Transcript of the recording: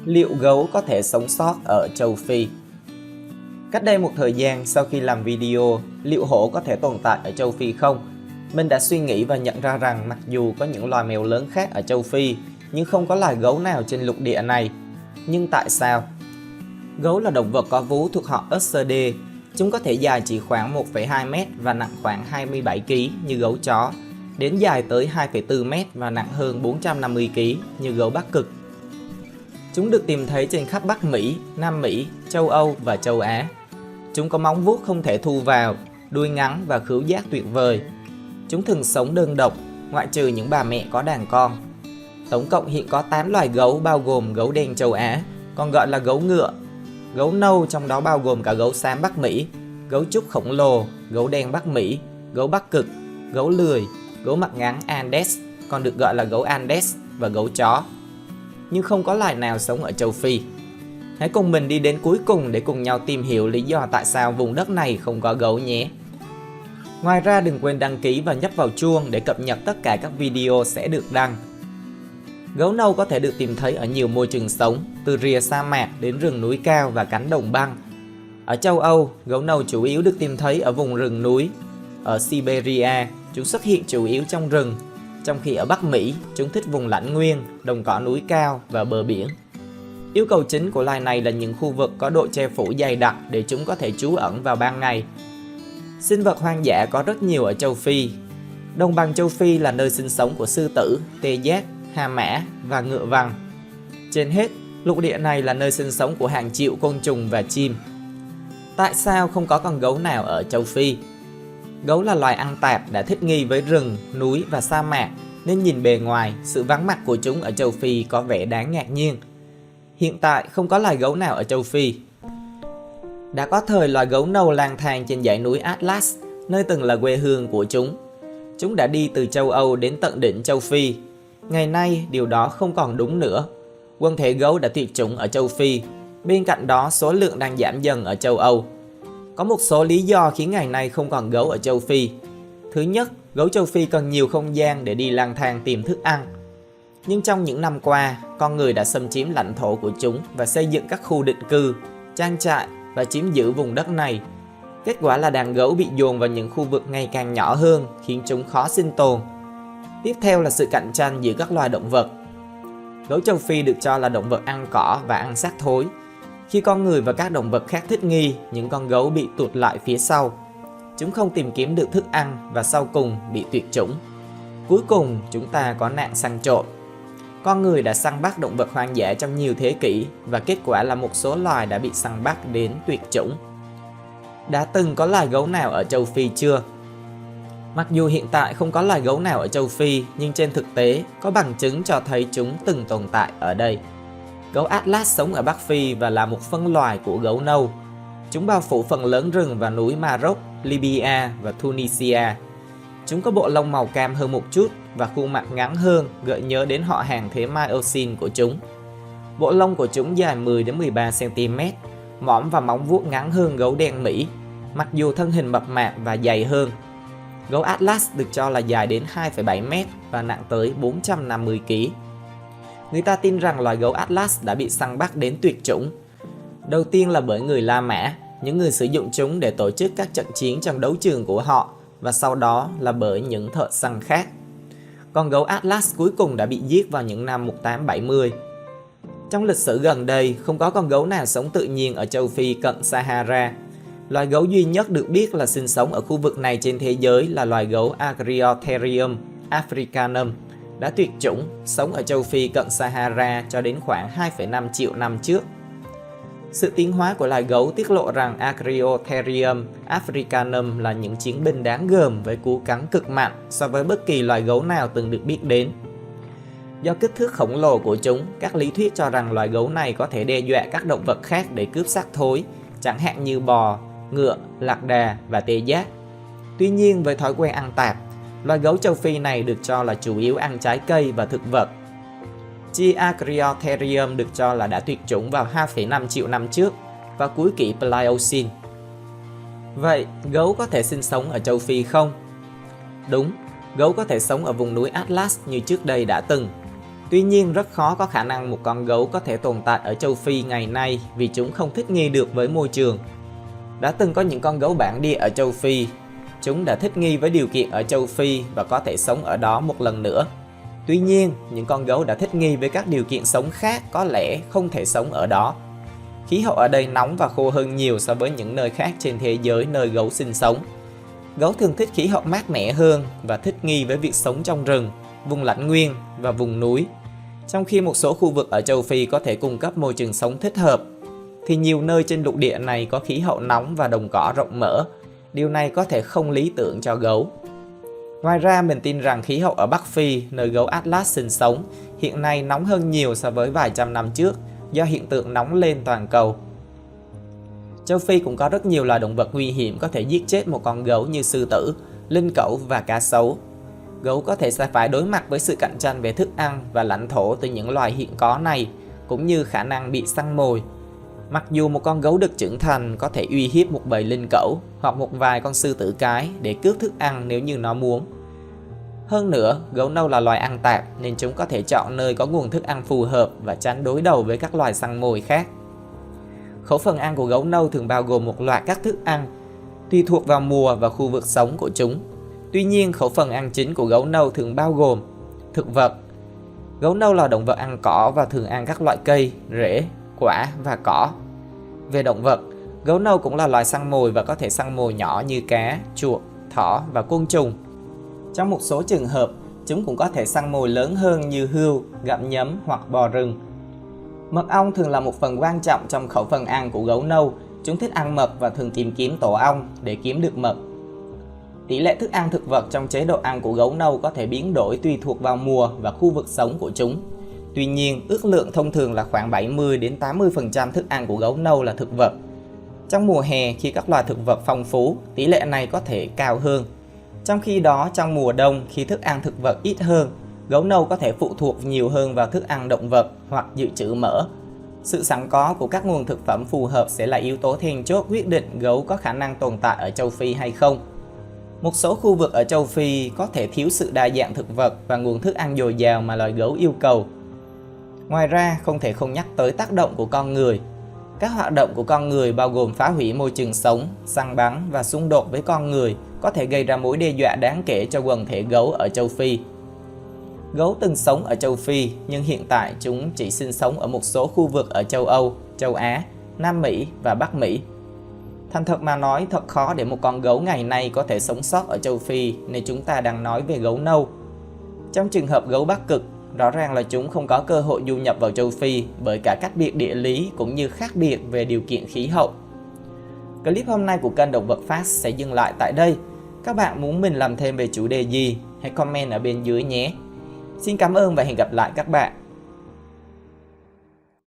Liệu gấu có thể sống sót ở châu Phi? Cách đây một thời gian sau khi làm video liệu hổ có thể tồn tại ở châu Phi không, mình đã suy nghĩ và nhận ra rằng mặc dù có những loài mèo lớn khác ở châu Phi, nhưng không có loài gấu nào trên lục địa này. Nhưng tại sao? Gấu là động vật có vú thuộc họ Ursidae. Chúng có thể dài chỉ khoảng 1,2 m và nặng khoảng 27 kg như gấu chó, đến dài tới 2,4 m và nặng hơn 450 kg như gấu Bắc Cực. Chúng được tìm thấy trên khắp Bắc Mỹ, Nam Mỹ, châu Âu và châu Á. Chúng có móng vuốt không thể thu vào, đuôi ngắn và khứu giác tuyệt vời. Chúng thường sống đơn độc, ngoại trừ những bà mẹ có đàn con. Tổng cộng hiện có 8 loài gấu bao gồm gấu đen châu Á, còn gọi là gấu ngựa, gấu nâu trong đó bao gồm cả gấu xám Bắc Mỹ, gấu trúc khổng lồ, gấu đen Bắc Mỹ, gấu Bắc Cực, gấu lười, gấu mặt ngắn Andes, còn được gọi là gấu Andes và gấu chó. Nhưng không có loài nào sống ở châu Phi. Hãy cùng mình đi đến cuối cùng để cùng nhau tìm hiểu lý do tại sao vùng đất này không có gấu nhé. Ngoài ra đừng quên đăng ký và nhấp vào chuông để cập nhật tất cả các video sẽ được đăng. Gấu nâu có thể được tìm thấy ở nhiều môi trường sống, từ rìa sa mạc đến rừng núi cao và cánh đồng băng. Ở châu Âu, gấu nâu chủ yếu được tìm thấy ở vùng rừng núi. Ở Siberia, chúng xuất hiện chủ yếu trong rừng, trong khi ở Bắc Mỹ, chúng thích vùng lãnh nguyên, đồng cỏ núi cao và bờ biển. Yêu cầu chính của loài này là những khu vực có độ che phủ dày đặc để chúng có thể trú ẩn vào ban ngày. Sinh vật hoang dã có rất nhiều ở châu Phi. Đồng bằng châu Phi là nơi sinh sống của sư tử, tê giác, hà mã và ngựa vằn. Trên hết, lục địa này là nơi sinh sống của hàng triệu côn trùng và chim. Tại sao không có con gấu nào ở châu Phi? Gấu là loài ăn tạp đã thích nghi với rừng, núi và sa mạc, nên nhìn bề ngoài, sự vắng mặt của chúng ở châu Phi có vẻ đáng ngạc nhiên. Hiện tại không có loài gấu nào ở châu Phi. Đã có thời loài gấu nâu lang thang trên dãy núi Atlas, nơi từng là quê hương của chúng. Chúng đã đi từ châu Âu đến tận đỉnh châu Phi. Ngày nay, điều đó không còn đúng nữa. Quần thể gấu đã tuyệt chủng ở châu Phi. Bên cạnh đó, số lượng đang giảm dần ở châu Âu. Có một số lý do khiến ngày nay không còn gấu ở châu Phi. Thứ nhất, gấu châu Phi cần nhiều không gian để đi lang thang tìm thức ăn. Nhưng trong những năm qua, con người đã xâm chiếm lãnh thổ của chúng và xây dựng các khu định cư, trang trại và chiếm giữ vùng đất này. Kết quả là đàn gấu bị dồn vào những khu vực ngày càng nhỏ hơn, khiến chúng khó sinh tồn. Tiếp theo là sự cạnh tranh giữa các loài động vật. Gấu châu Phi được cho là động vật ăn cỏ và ăn xác thối. Khi con người và các động vật khác thích nghi, những con gấu bị tụt lại phía sau. Chúng không tìm kiếm được thức ăn và sau cùng bị tuyệt chủng. Cuối cùng, chúng ta có nạn săn trộm. Con người đã săn bắt động vật hoang dã trong nhiều thế kỷ và kết quả là một số loài đã bị săn bắt đến tuyệt chủng. Đã từng có loài gấu nào ở châu Phi chưa? Mặc dù hiện tại không có loài gấu nào ở châu Phi, nhưng trên thực tế có bằng chứng cho thấy chúng từng tồn tại ở đây. Gấu Atlas sống ở Bắc Phi và là một phân loài của gấu nâu. Chúng bao phủ phần lớn rừng và núi Maroc, Libya và Tunisia. Chúng có bộ lông màu cam hơn một chút và khuôn mặt ngắn hơn, gợi nhớ đến họ hàng thế Miocene của chúng. Bộ lông của chúng dài 10-13 cm, mõm và móng vuốt ngắn hơn gấu đen Mỹ, mặc dù thân hình mập mạp và dày hơn. Gấu Atlas được cho là dài đến 2,7 m và nặng tới 450 kg. Người ta tin rằng loài gấu Atlas đã bị săn bắt đến tuyệt chủng. Đầu tiên là bởi người La Mã, những người sử dụng chúng để tổ chức các trận chiến trong đấu trường của họ, và sau đó là bởi những thợ săn khác. Con gấu Atlas cuối cùng đã bị giết vào những năm 1870. Trong lịch sử gần đây, không có con gấu nào sống tự nhiên ở châu Phi cận Sahara. Loài gấu duy nhất được biết là sinh sống ở khu vực này trên thế giới là loài gấu Agriotherium africanum, đã tuyệt chủng, sống ở châu Phi cận Sahara cho đến khoảng 2,5 triệu năm trước. Sự tiến hóa của loài gấu tiết lộ rằng Agriotherium africanum là những chiến binh đáng gờm với cú cắn cực mạnh so với bất kỳ loài gấu nào từng được biết đến. Do kích thước khổng lồ của chúng, các lý thuyết cho rằng loài gấu này có thể đe dọa các động vật khác để cướp xác thối, chẳng hạn như bò, ngựa, lạc đà và tê giác. Tuy nhiên, với thói quen ăn tạp, loài gấu châu Phi này được cho là chủ yếu ăn trái cây và thực vật. Chi Agriotherium được cho là đã tuyệt chủng vào 2,5 triệu năm trước, vào cuối kỷ Pliocene. Vậy, gấu có thể sinh sống ở châu Phi không? Đúng, gấu có thể sống ở vùng núi Atlas như trước đây đã từng. Tuy nhiên rất khó có khả năng một con gấu có thể tồn tại ở châu Phi ngày nay vì chúng không thích nghi được với môi trường. Đã từng có những con gấu bản địa ở châu Phi. Chúng đã thích nghi với điều kiện ở châu Phi và có thể sống ở đó một lần nữa. Tuy nhiên, những con gấu đã thích nghi với các điều kiện sống khác có lẽ không thể sống ở đó. Khí hậu ở đây nóng và khô hơn nhiều so với những nơi khác trên thế giới nơi gấu sinh sống. Gấu thường thích khí hậu mát mẻ hơn và thích nghi với việc sống trong rừng, vùng lãnh nguyên và vùng núi. Trong khi một số khu vực ở châu Phi có thể cung cấp môi trường sống thích hợp, thì nhiều nơi trên lục địa này có khí hậu nóng và đồng cỏ rộng mở. Điều này có thể không lý tưởng cho gấu. Ngoài ra, mình tin rằng khí hậu ở Bắc Phi, nơi gấu Atlas sinh sống, hiện nay nóng hơn nhiều so với vài trăm năm trước do hiện tượng nóng lên toàn cầu. Châu Phi cũng có rất nhiều loài động vật nguy hiểm có thể giết chết một con gấu như sư tử, linh cẩu và cá sấu. Gấu có thể sẽ phải đối mặt với sự cạnh tranh về thức ăn và lãnh thổ từ những loài hiện có này, cũng như khả năng bị săn mồi. Mặc dù một con gấu đực trưởng thành có thể uy hiếp một bầy linh cẩu hoặc một vài con sư tử cái để cướp thức ăn nếu như nó muốn. Hơn nữa, gấu nâu là loài ăn tạp nên chúng có thể chọn nơi có nguồn thức ăn phù hợp và tránh đối đầu với các loài săn mồi khác. Khẩu phần ăn của gấu nâu thường bao gồm một loạt các thức ăn, tùy thuộc vào mùa và khu vực sống của chúng. Tuy nhiên, khẩu phần ăn chính của gấu nâu thường bao gồm thực vật. Gấu nâu là động vật ăn cỏ và thường ăn các loại cây, rễ, quả và cỏ. Về động vật, gấu nâu cũng là loài săn mồi và có thể săn mồi nhỏ như cá, chuột, thỏ và côn trùng. Trong một số trường hợp, chúng cũng có thể săn mồi lớn hơn như hươu, gặm nhấm hoặc bò rừng. Mật ong thường là một phần quan trọng trong khẩu phần ăn của gấu nâu. Chúng thích ăn mật và thường tìm kiếm tổ ong để kiếm được mật. Tỷ lệ thức ăn thực vật trong chế độ ăn của gấu nâu có thể biến đổi tùy thuộc vào mùa và khu vực sống của chúng. Tuy nhiên, ước lượng thông thường là khoảng 70-80% thức ăn của gấu nâu là thực vật. Trong mùa hè, khi các loài thực vật phong phú, tỷ lệ này có thể cao hơn. Trong khi đó, trong mùa đông, khi thức ăn thực vật ít hơn, gấu nâu có thể phụ thuộc nhiều hơn vào thức ăn động vật hoặc dự trữ mỡ. Sự sẵn có của các nguồn thực phẩm phù hợp sẽ là yếu tố then chốt quyết định gấu có khả năng tồn tại ở châu Phi hay không. Một số khu vực ở châu Phi có thể thiếu sự đa dạng thực vật và nguồn thức ăn dồi dào mà loài gấu yêu cầu. Ngoài ra, không thể không nhắc tới tác động của con người. Các hoạt động của con người bao gồm phá hủy môi trường sống, săn bắn và xung đột với con người có thể gây ra mối đe dọa đáng kể cho quần thể gấu ở châu Phi. Gấu từng sống ở châu Phi, nhưng hiện tại chúng chỉ sinh sống ở một số khu vực ở châu Âu, châu Á, Nam Mỹ và Bắc Mỹ. Thành thật mà nói, thật khó để một con gấu ngày nay có thể sống sót ở châu Phi nên chúng ta đang nói về gấu nâu. Trong trường hợp gấu Bắc Cực, rõ ràng là chúng không có cơ hội du nhập vào châu Phi bởi cả cách biệt địa lý cũng như khác biệt về điều kiện khí hậu. Clip hôm nay của kênh Động vật Facts sẽ dừng lại tại đây. Các bạn muốn mình làm thêm về chủ đề gì? Hãy comment ở bên dưới nhé. Xin cảm ơn và hẹn gặp lại các bạn.